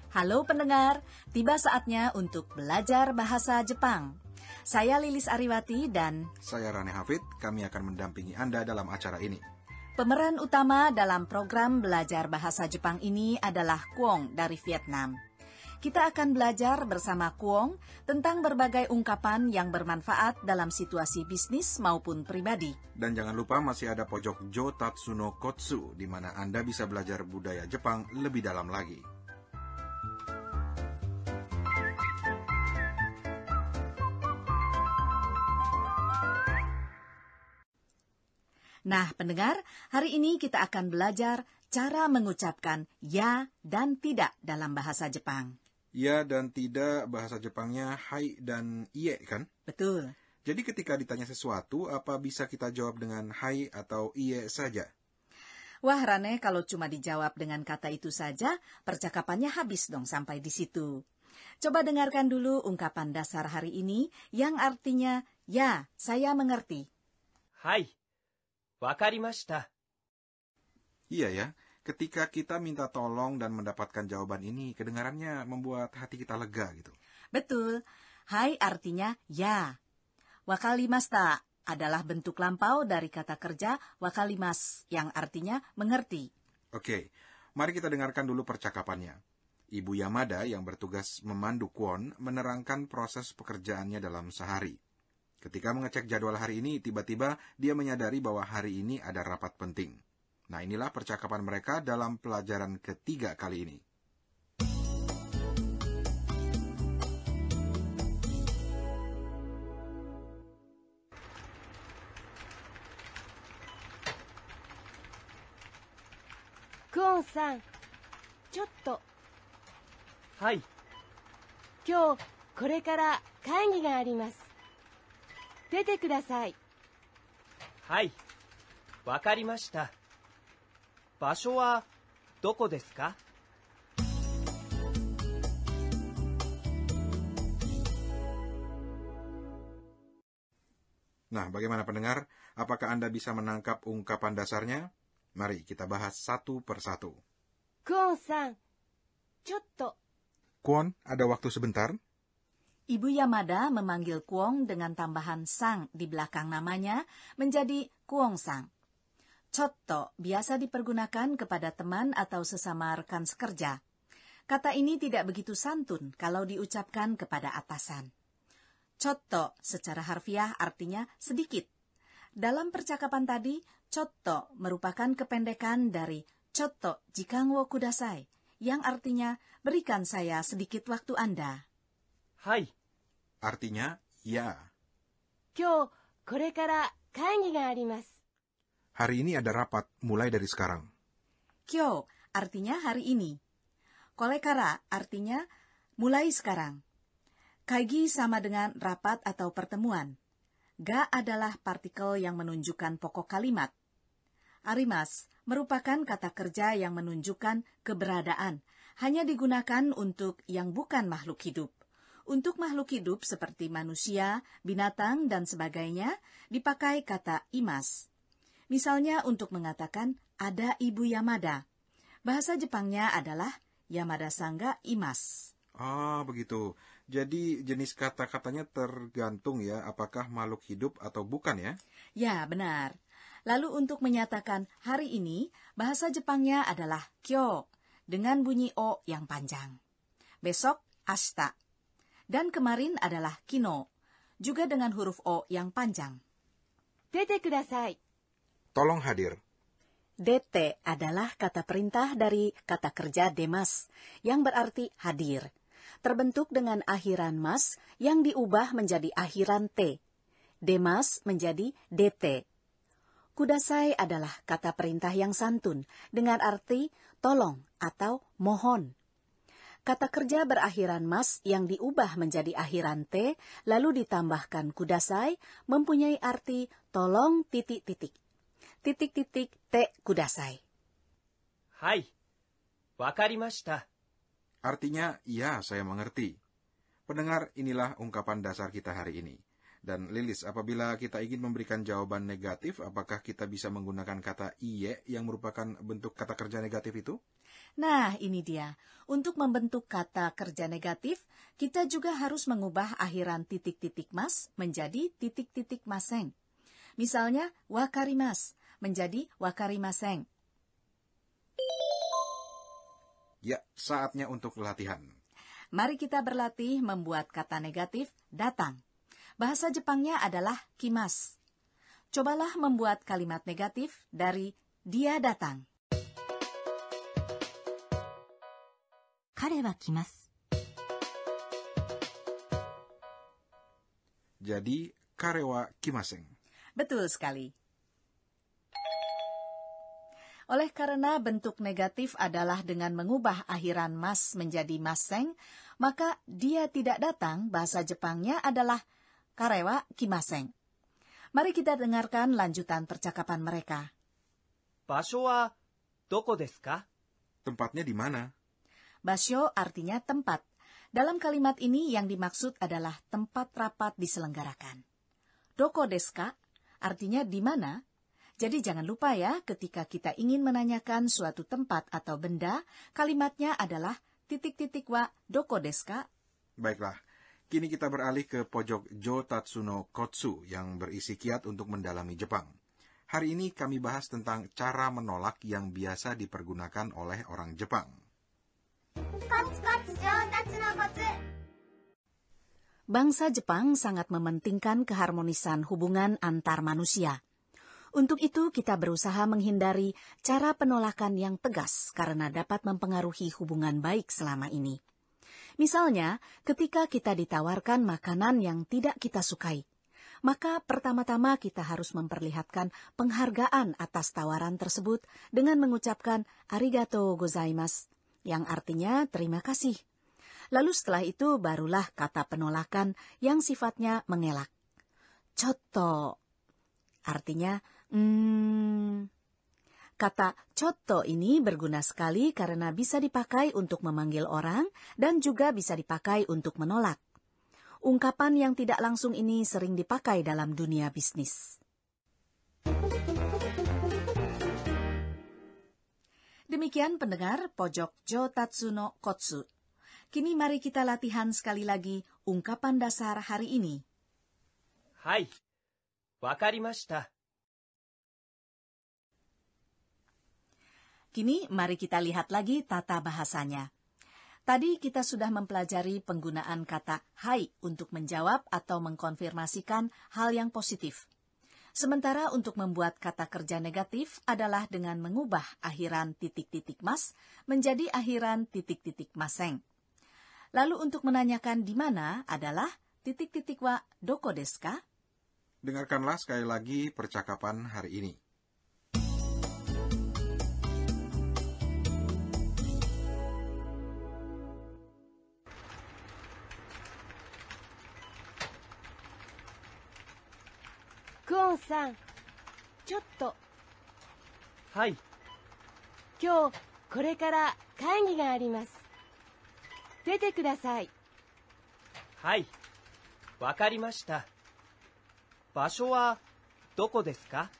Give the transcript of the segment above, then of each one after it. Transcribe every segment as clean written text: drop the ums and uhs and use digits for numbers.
Halo pendengar, tiba saatnya untuk belajar bahasa Jepang. Saya Lilis Ariwati dan Saya Rane Hafid, kami akan mendampingi Anda dalam acara ini. pemeran utama dalam program belajar bahasa Jepang ini adalah Kwong dari Vietnam. Kita akan belajar bersama Kwong tentang berbagai ungkapan yang bermanfaat dalam situasi bisnis maupun pribadi. Dan jangan lupa masih ada pojok Jotatsu no Kotsu, di mana Anda bisa belajar budaya Jepang lebih dalam lagi. Nah, pendengar, hari ini kita akan belajar cara mengucapkan ya dan tidak dalam bahasa Jepang. Ya dan tidak bahasa Jepangnya hai dan ie kan? Betul. Jadi ketika ditanya sesuatu, apa bisa kita jawab dengan hai atau ie saja? Wah, Rane, kalau cuma dijawab dengan kata itu saja, percakapannya habis dong sampai di situ. Coba dengarkan dulu ungkapan dasar hari ini yang artinya, ya, saya mengerti. はい、わかりました。 Iya ya, ketika kita minta tolong dan mendapatkan jawaban ini, kedengarannya membuat hati kita lega gitu. Betul. Hai artinya ya. Wakalimashita adalah bentuk lampau dari kata kerja wakalimas yang artinya mengerti. Oke, mari kita dengarkan dulu percakapannya. Ibu Yamada yang bertugas memandu Kwon menerangkan proses pekerjaannya dalam sehari. Ketika mengecek jadwal hari ini, tiba-tiba dia menyadari bahwa hari ini ada rapat penting. Nah, inilah percakapan mereka dalam pelajaran ketiga kali ini. Kwonさん、ちょっと、はい、今日これから会議があります。出てください。はい、わかりました。場所はどこですか？ Nah, bagaimana pendengar? Apakah Anda bisa menangkap ungkapan dasarnya? Mari kita bahas satu persatu. クオンさん、ちょっと、 Kwon, ada waktu sebentar? Ibu Yamada memanggil Kwong dengan tambahan sang di belakang namanya menjadi Kwong-sang. Chotto biasa dipergunakan kepada teman atau sesama rekan sekerja. Kata ini tidak begitu santun kalau diucapkan kepada atasan. Chotto secara harfiah artinya sedikit. Dalam percakapan tadi, chotto merupakan kependekan dari chotto jikan wo kudasai, yang artinya berikan saya sedikit waktu Anda. はい、 Artinya, ya. 今日これから会議があります。 Hari ini ada rapat, mulai dari sekarang. Kyo artinya hari ini. Korekara artinya mulai sekarang. Kaigi sama dengan rapat atau pertemuan. Ga adalah partikel yang menunjukkan pokok kalimat. Arimas merupakan kata kerja yang menunjukkan keberadaan, hanya digunakan untuk yang bukan makhluk hidup. Untuk makhluk hidup seperti manusia, binatang, dan sebagainya, dipakai kata imas. Misalnya untuk mengatakan ada Ibu Yamada. Bahasa Jepangnya adalah Yamada Sangga Imas. Ah, begitu. Jadi jenis kata-katanya tergantung ya, apakah makhluk hidup atau bukan ya? Ya, benar. Lalu untuk menyatakan hari ini, bahasa Jepangnya adalah kyo, dengan bunyi o yang panjang. Besok, ashita. Dan kemarin adalah kino, juga dengan huruf o yang panjang. 出てください。 Tolong hadir. Dete adalah kata perintah dari kata kerja demas, yang berarti hadir. Terbentuk dengan akhiran mas yang diubah menjadi akhiran t. Demas menjadi dt. Kudasai adalah kata perintah yang santun dengan arti tolong atau mohon. Kata kerja berakhiran mas yang diubah menjadi akhiran t lalu ditambahkan kudasai mempunyai arti tolong titik-titik. Titik-titik te kudasai. はい、わかりました。 Artinya, ya, saya mengerti. Pendengar, inilah ungkapan dasar kita hari ini. Dan Lilis, apabila kita ingin memberikan jawaban negatif, apakah kita bisa menggunakan kata iye yang merupakan bentuk kata kerja negatif itu? Nah, ini dia. Untuk membentuk kata kerja negatif, kita juga harus mengubah akhiran titik-titik mas menjadi titik-titik maseng. Misalnya, wakarimas menjadi wakarimaseng. Ya, saatnya untuk latihan. Mari kita berlatih membuat kata negatif datang. Bahasa Jepangnya adalah kimas. Cobalah membuat kalimat negatif dari dia datang. 彼は来ます。 Jadi, kare wa kimaseng. Betul sekali. Oleh karena bentuk negatif adalah dengan mengubah akhiran mas menjadi maseng, maka dia tidak datang bahasa Jepangnya adalah karewa kimaseng. Mari kita dengarkan lanjutan percakapan mereka. 場所はどこですか？ Tempatnya di mana? Basyo artinya tempat. Dalam kalimat ini yang dimaksud adalah tempat rapat diselenggarakan. Doko desu ka artinya di mana? Jadi jangan lupa ya, ketika kita ingin menanyakan suatu tempat atau benda, kalimatnya adalah titik-titik wa doko desu ka? Baiklah, kini kita beralih ke pojok Jotatsu no Kotsu yang berisi kiat untuk mendalami Jepang. Hari ini kami bahas tentang cara menolak yang biasa dipergunakan oleh orang Jepang. Bangsa Jepang sangat mementingkan keharmonisan hubungan antar manusia. Untuk itu, kita berusaha menghindari cara penolakan yang tegas karena dapat mempengaruhi hubungan baik selama ini. Misalnya, ketika kita ditawarkan makanan yang tidak kita sukai, maka pertama-tama kita harus memperlihatkan penghargaan atas tawaran tersebut dengan mengucapkan arigatou gozaimasu, yang artinya terima kasih. Lalu setelah itu barulah kata penolakan yang sifatnya mengelak. Chotto artinya Kata chotto ini berguna sekali karena bisa dipakai untuk memanggil orang dan juga bisa dipakai untuk menolak. Ungkapan yang tidak langsung ini sering dipakai dalam dunia bisnis. Demikian pendengar pojok Jotatsu no Kotsu. Kini mari kita latihan sekali lagi ungkapan dasar hari ini. はい、わかりました。 Kini mari kita lihat lagi tata bahasanya. Tadi kita sudah mempelajari penggunaan kata hai untuk menjawab atau mengkonfirmasikan hal yang positif. Sementara untuk membuat kata kerja negatif adalah dengan mengubah akhiran titik-titik mas menjadi akhiran titik-titik maseng. Lalu untuk menanyakan di mana adalah titik-titik wa doko desu ka? Dengarkanlah sekali lagi percakapan hari ini. クオンさん、ちょっとはい、今日これから会議があります。出てください。はい、わかりました。場所はどこですか？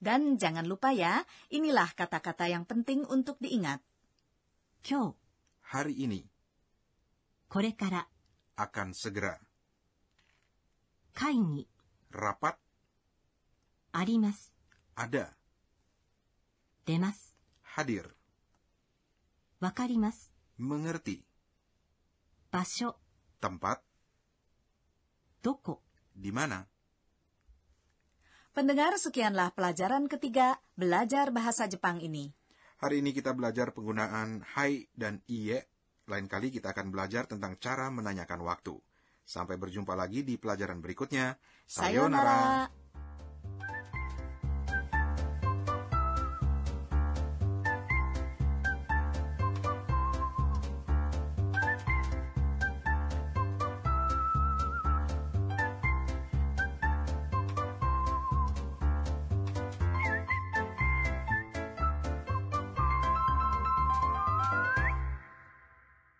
Dan jangan lupa ya, inilah kata-kata yang penting untuk diingat. 今日、 Hari ini これから、 akan segera 会議、 rapat あります。 ada 出ます。 hadir わかります。 mengerti 場所、 tempat どこ、 di mana. Pendengar, sekianlah pelajaran ketiga belajar bahasa Jepang ini. Hari ini kita belajar penggunaan hai dan iye. Lain kali kita akan belajar tentang cara menanyakan waktu. Sampai berjumpa lagi di pelajaran berikutnya. Sayonara.